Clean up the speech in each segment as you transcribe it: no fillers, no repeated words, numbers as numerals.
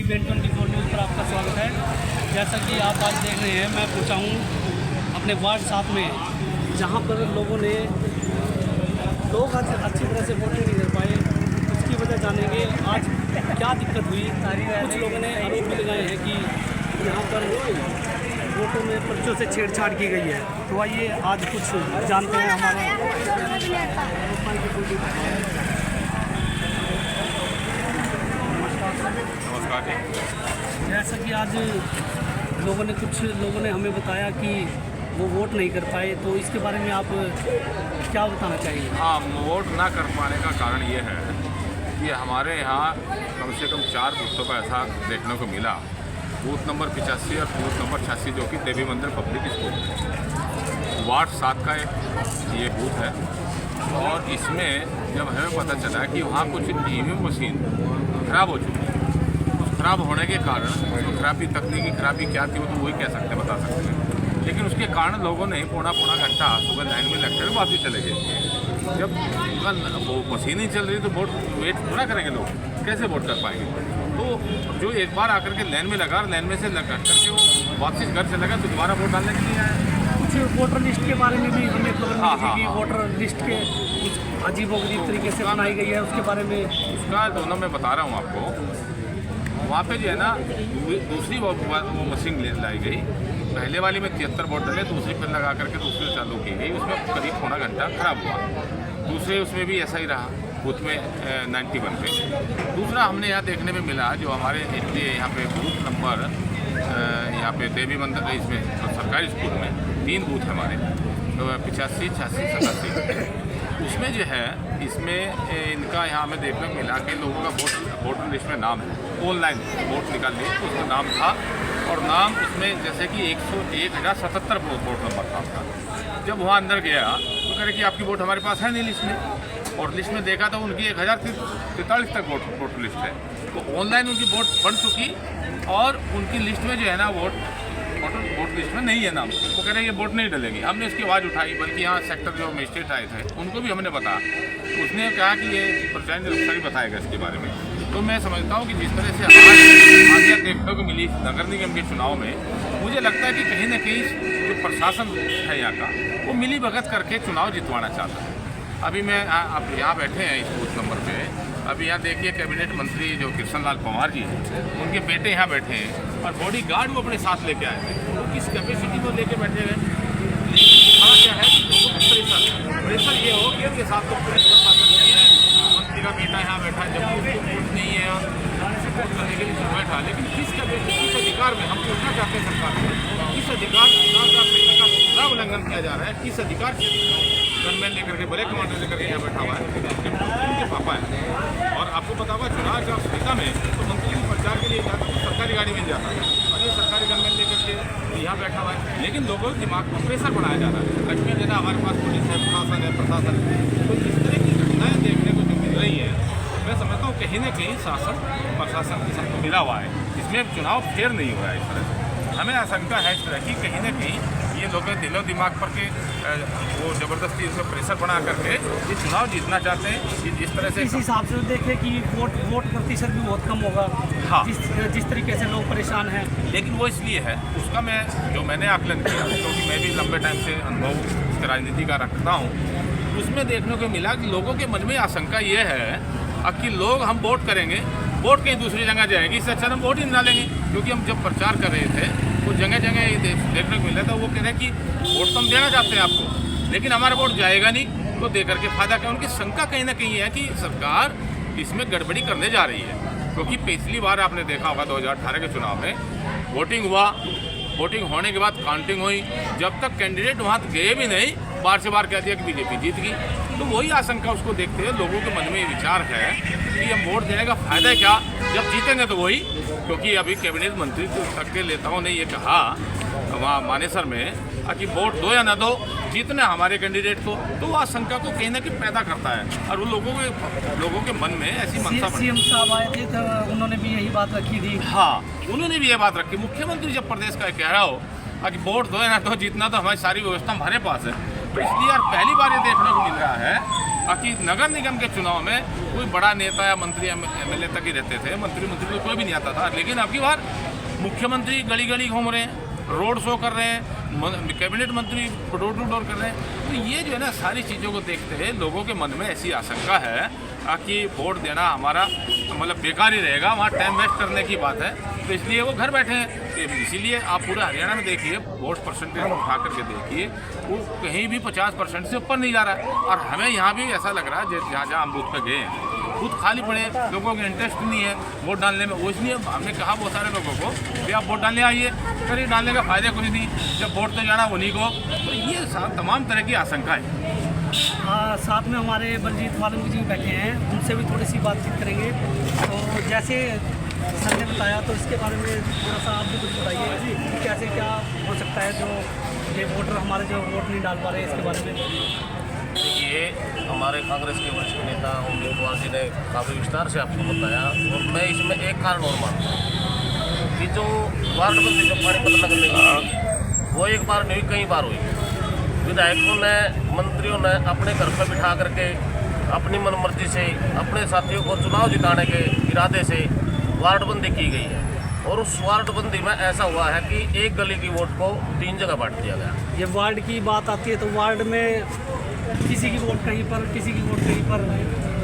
BN24 news पर आपका स्वागत है। जैसा कि आप आज देख रहे हैं, मैं पहुंचा हूं अपने वार्ड 7 में, जहां पर लोग आज अच्छी तरह से वोटिंग नहीं कर पाए। उसकी वजह जानेंगे आज क्या दिक्कत हुई। कुछ लोगों ने आरोप भी लगाए हैं कि यहाँ पर वोटों में पर्चों से छेड़छाड़ की गई है। तो आइए आज कुछ जानते हैं हमारे। नमस्कार जी। जैसा कि आज कुछ लोगों ने हमें बताया कि वो वोट नहीं कर पाए, तो इसके बारे में आप क्या बताना चाहिए? हाँ, वोट ना कर पाने का कारण ये है कि हमारे यहाँ कम से कम 4 बूथों का ऐसा देखने को मिला। बूथ नंबर 85 और बूथ नंबर 86 जो कि देवी मंदिर पब्लिक स्कूल वार्ड 7 का ये बूथ है। और इसमें जब हमें पता चला कि वहाँ कुछ EVM मशीन खराब हो चुकी है, उस खराब होने के कारण खराबी, तकनीकी खराबी क्या थी वो तो वही कह सकते, बता सकते हैं। लेकिन उसके कारण लोगों ने पौना घंटा सुबह लाइन में लगकर वापस चले गए। जब उनका वो मशीन ही चल रही तो वोट वेट पूरा करेंगे लोग, कैसे वोट कर पाएंगे? तो जो एक बार आकर के लाइन में लगा, लाइन में से लगा करके वो वापस घर चला गया, तो दोबारा वोट डालने के लिए आया। कुछ वोटर लिस्ट के बारे में भी हमें खबर मिली थी कि हाँ। वोटर लिस्ट के कुछ अजीबोगरीब तरीके से बनाई गई है, उसके बारे में उसका दोनों मैं बता रहा हूँ आपको। वहाँ पे जो है ना दूसरी वो मशीन लाई गई। पहले वाली में 73 वोट डले, दूसरी पर लगा करके दूसरी चालू की गई, उसमें करीब पौना घंटा खराब हुआ। दूसरे उसमें भी ऐसा ही रहा, बूथ में 91 पे। दूसरा हमने यहाँ देखने में मिला, जो हमारे यहाँ पे बूथ नंबर यहाँ पे देवी मंदिर इसमें सरकारी स्कूल में 3 बूथ है हमारे, 85, 86, 87। उसमें जो है, इसमें इनका यहाँ हमें देखने को मिला कि लोगों का वोटर लिस्ट में नाम है, ऑनलाइन वोट निकाल लिए उसका नाम था, और नाम उसमें जैसे कि 1077 वोट नंबर था उसका। जब वहाँ अंदर गया तो कह रहे कि आपकी वोट हमारे पास है नहीं लिस्ट में, और लिस्ट में देखा तो उनकी 1043 तक वोटर लिस्ट है। तो ऑनलाइन उनकी वोट बढ़ चुकी, और उनकी लिस्ट में जो है ना वोट लिस्ट में नहीं है नाम। वो कह रहे हैं ये वोट नहीं डलेगी। हमने उसकी आवाज़ उठाई, बल्कि यहाँ सेक्टर जो मजिस्ट्रेट आए थे उनको भी हमने बताया। उसने कहा कि ये प्रचार ही बताएगा इसके बारे में। तो मैं समझता हूँ कि जिस तरह से आज देखने को मिली नगर निगम के चुनाव में, मुझे लगता है कि कहीं ना कहीं जो प्रशासन है यहाँ का, वो मिली भगत करके चुनाव जितवाना चाहता है। अभी मैं आप यहाँ बैठे हैं इस बूथ नंबर पे। अभी यहाँ देखिए कैबिनेट मंत्री जो कृष्णलाल पंवार जी हैं, उनके बेटे यहाँ बैठे हैं, और बॉडी गार्ड वो अपने साथ लेके आए थे। वो किस कैपेसिटी में लेके बैठे हैं? लेकिन क्या है कि लोगों को प्रेशर ये हो कि उनके साथ तो पुलिस प्रशासन नहीं है, मंत्री का बेटा यहाँ बैठा है, जब वोट नहीं है वोट करने के लिए बैठा। लेकिन किस अधिकार में हम पूछना चाहते हैं सरकार से, किस अधिकार का उल्लंघन किया जा रहा है? किस अधिकार से गनमैन लेकर के, बड़े कमांडर लेकर के यहाँ बैठा हुआ है? उनके पापा है। और आपको पता होगा चुनाव जब अफ्रीका में तो मंत्री को प्रचार के लिए सरकारी गाड़ी मिल जाता है, और ये सरकारी गनमैन लेकर के यहाँ बैठा हुआ है। लेकिन लोगों के दिमाग को प्रेशर बनाया जा रहा है। कश्मीर जैसा हमारे पास पुलिस है, प्रशासन है। तो इस तरह की घटनाएँ देखने को जो मिल रही है, मैं समझता हूँ कहीं ना कहीं प्रशासन के साथ मिला हुआ है। इसमें चुनाव फेयर नहीं हो रहा है। इस तरह से हमें आशंका है इस तरह की, कहीं ना कहीं ये लोग दिलो दिमाग पर के वो ज़बरदस्ती इसमें प्रेशर बना करके ये चुनाव जीतना चाहते हैं। ये जिस तरह से इस हिसाब से देखें कि वोट प्रतिशत भी बहुत कम होगा। हाँ, जिस तरीके से लोग परेशान हैं। लेकिन वो इसलिए है, उसका मैंने आकलन किया, क्योंकि मैं भी लंबे टाइम से अनुभव राजनीति का रखता हूँ। उसमें देखने को मिला कि लोगों के मन में आशंका ये है कि लोग हम वोट करेंगे, वोट कहीं दूसरी जगह जाएगी, इससे अच्छा हम वोट ही ना लेंगे। क्योंकि हम जब प्रचार कर रहे थे तो जगह देखने को मिला था, वो कह रहे हैं कि वोट तो हम देना चाहते हैं आपको, लेकिन हमारा वोट जाएगा नहीं, तो देकर के फायदा क्या? उनकी शंका कहीं ना कहीं है कि सरकार इसमें गड़बड़ी करने जा रही है। क्योंकि पिछली बार आपने देखा होगा 2018 के चुनाव में वोटिंग हुआ, वोटिंग होने के बाद काउंटिंग हुई, जब तक कैंडिडेट वहाँ गए भी नहीं, बार से बार कह दिया कि बीजेपी जीत गई। तो वही आशंका उसको देखते हुए लोगों के मन में ये विचार है कि हम वोट देने का फायदा क्या, जब जीतेंगे तो वही। क्योंकि अभी कैबिनेट मंत्री तक के नेताओं ने ये कहा वहाँ मानेसर में कि वोट दो या ना दो, जीतना हमारे कैंडिडेट को, तो वो आशंका को कहीं ना कहीं पैदा करता है। और वो लोगों के मन में ऐसी मनसा सीएम साहब आए थे तो उन्होंने भी यही बात रखी थी। हाँ, उन्होंने भी ये बात रखी। मुख्यमंत्री जब प्रदेश का कह रहा हो कि वोट दो या ना दो, जीतना तो हमारी सारी व्यवस्था हमारे पास है, तो इसलिए यार पहली बार ये देखने को मिल रहा है कि नगर निगम के चुनाव में कोई बड़ा नेता या मंत्री एमएलए तक ही रहते थे, मंत्री तो कोई भी नहीं आता था, लेकिन अब की बार मुख्यमंत्री गली गली घूम रहे हैं, रोड शो कर रहे हैं, कैबिनेट मंत्री डोर टू डोर कर रहे हैं। तो ये जो है ना सारी चीज़ों को देखते हुए लोगों के मन में ऐसी आशंका है कि वोट देना हमारा मतलब बेकार ही रहेगा, वहाँ टाइम वेस्ट करने की बात है, तो इसलिए वो घर बैठे हैं। इसीलिए आप पूरे हरियाणा में देखिए वोट परसेंटेज उठा करके देखिए, वो कहीं भी 50% से ऊपर नहीं जा रहा है। और हमें यहाँ भी ऐसा लग रहा है जहाँ जहाँ हम बूथ पर गए हैं बूथ खाली पड़े, लोगों का इंटरेस्ट नहीं है वोट डालने में। वो इसलिए हमने कहा बहुत सारे लोगों को कि आप वोट डालने आइए, फिर डालने का फ़ायदा कुछ नहीं, जब वोट तो जाना उन्हीं को। तो ये तमाम तरह की आशंका है। साथ में हमारे बलजीत वाल्मीकि जी बैठे हैं, उनसे भी थोड़ी सी बातचीत करेंगे। तो जैसे सर ने बताया, तो इसके बारे में थोड़ा सा आप भी कुछ बताइए कि कैसे क्या हो सकता है जो ये वोटर हमारे जो वोट नहीं डाल पा रहे हैं, इसके बारे में। देखिए, हमारे कांग्रेस के वरिष्ठ नेता अमित कुमार जी ने काफ़ी विस्तार से आपको बताया, और मैं इसमें एक कारण और मानता हूँ कि जो वार्डबंदी जो पानीपत नगर में वो एक बार नहीं कई बार हुई। विधायकों ने, मंत्रियों ने अपने घर पर बिठा करके अपनी मनमर्जी से अपने साथियों को चुनाव जिताने के इरादे से वार्डबंदी की गई है, और उस वार्डबंदी में ऐसा हुआ है कि एक गली की वोट को 3 जगह बांट दिया गया। ये वार्ड की बात आती है तो वार्ड में किसी की वोट कहीं पर, किसी की वोट कहीं पर,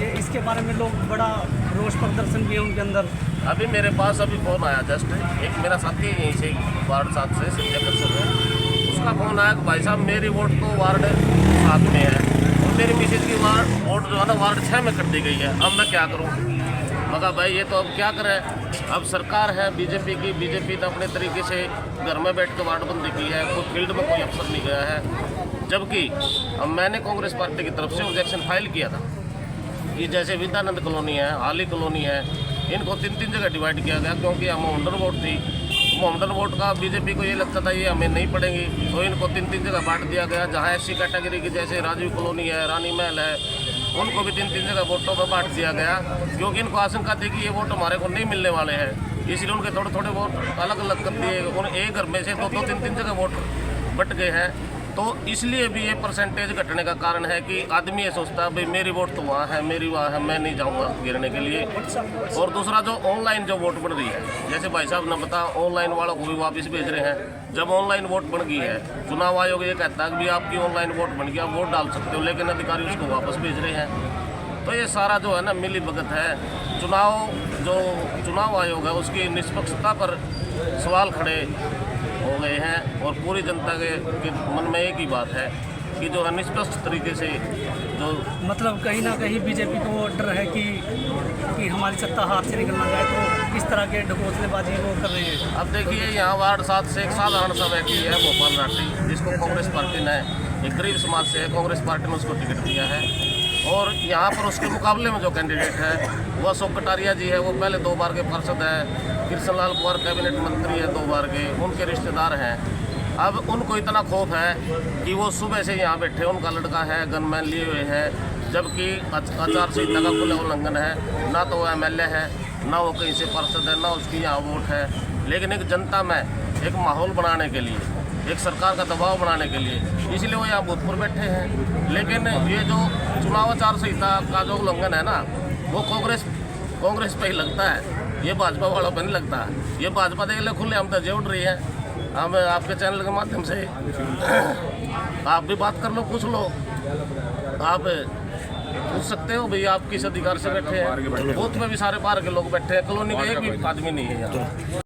ये इसके बारे में लोग बड़ा रोष प्रदर्शन भी है उनके अंदर। अभी मेरे पास अभी फ़ोन आया जस्ट, एक मेरा साथी यहीं से वार्ड 7 से सिंधिया है, उसका फ़ोन आया कि भाई साहब मेरी वोट तो वार्ड 7 में है और मेरी मिसेज की वोट जो है ना वार्ड 6 में कर दी गई है, अब मैं क्या करूँ। मगर भाई ये तो अब क्या करें, अब सरकार है बीजेपी की, बीजेपी ने अपने तरीके से घर में बैठ के वार्डबंदी की है, कोई फील्ड में कोई अफसर नहीं गया है। जबकि अब मैंने कांग्रेस पार्टी की तरफ से ऑब्जेक्शन फाइल किया था कि जैसे विद्यानंद कॉलोनी है, हाली कॉलोनी है, इनको 3-3 जगह डिवाइड किया गया, क्योंकि हम मोहम्मदन वोट थी। मोहम्मदन वोट का बीजेपी को ये लगता था ये हमें नहीं पड़ेंगी, तो इनको 3-3 जगह बांट दिया गया। जहाँ SC कैटेगरी की जैसे राजीव कॉलोनी है, रानी महल है, उनको भी 3-3 जगह वोटों में बांट दिया गया, क्योंकि इनको आशंका थी कि ये वोट हमारे को नहीं मिलने वाले हैं, इसलिए उनके थोड़े थोड़े वोट अलग अलग कर दिए। उन एक घर में से 2-2, 3-3 जगह वोट बट गए हैं। तो इसलिए भी ये परसेंटेज घटने का कारण है कि आदमी ये सोचता है भाई मेरी वोट तो वहाँ है, मेरी वहाँ है, मैं नहीं जाऊँगा गिरने के लिए। और दूसरा जो ऑनलाइन जो वोट बन रही है, जैसे भाई साहब ने बताया ऑनलाइन वालों को भी वापस भेज रहे हैं। जब ऑनलाइन वोट बन गई है, चुनाव आयोग ये कहता है कि आपकी ऑनलाइन वोट बन गया, वोट डाल सकते हो, लेकिन अधिकारी उसको वापस भेज रहे हैं। तो ये सारा जो है ना मिली भगत है। चुनाव आयोग है उसकी निष्पक्षता पर सवाल खड़े हो गए हैं, और पूरी जनता के मन में एक ही बात है कि जो है निष्पक्ष तरीके से जो मतलब कहीं ना कहीं बीजेपी को डर है कि हमारी सत्ता हाथ से निकल ना जाए, तो इस तरह के ढकोसलेबाजी वो कर रहे हैं। अब देखिए यहाँ वार्ड 7 से एक साधारण सा व्यक्ति है भोपाल राठी, जिसको कांग्रेस पार्टी ने, एक गरीब समाज से है, कांग्रेस पार्टी ने उसको टिकट दिया है। और यहाँ पर उसके मुकाबले में जो कैंडिडेट है वो अशोक कटारिया जी है, वो पहले 2 बार के पार्षद है, कृष्ण लाल कुमार कैबिनेट मंत्री है 2 बार के, उनके रिश्तेदार हैं। अब उनको इतना खौफ है कि वो सुबह से यहाँ बैठे, उनका लड़का है गनमैन लिए हुए हैं, जबकि आचार संहिता का खुला उल्लंघन है। ना तो वो MLA है, ना वो कहीं से पार्षद है, ना उसकी यहाँ वोट है। लेकिन एक जनता में एक माहौल बनाने के लिए, एक सरकार का दबाव बनाने के लिए, इसलिए वो यहाँ बूथ पर बैठे हैं। लेकिन ये जो चुनाव आचार संहिता का जो उल्लंघन है ना, वो कांग्रेस पे ही लगता है, ये भाजपा वालों पे नहीं लगता। ये भाजपा देख ले खुले हम तो उठ रही है। हम आपके चैनल के माध्यम से आप भी बात कर लो, पूछ लो, आप पूछ सकते हो भाई आप किस अधिकार से बैठे हैं। बूथ में भी सारे बाहर के लोग बैठे हैं, कॉलोनी का एक भी आदमी नहीं है यहाँ।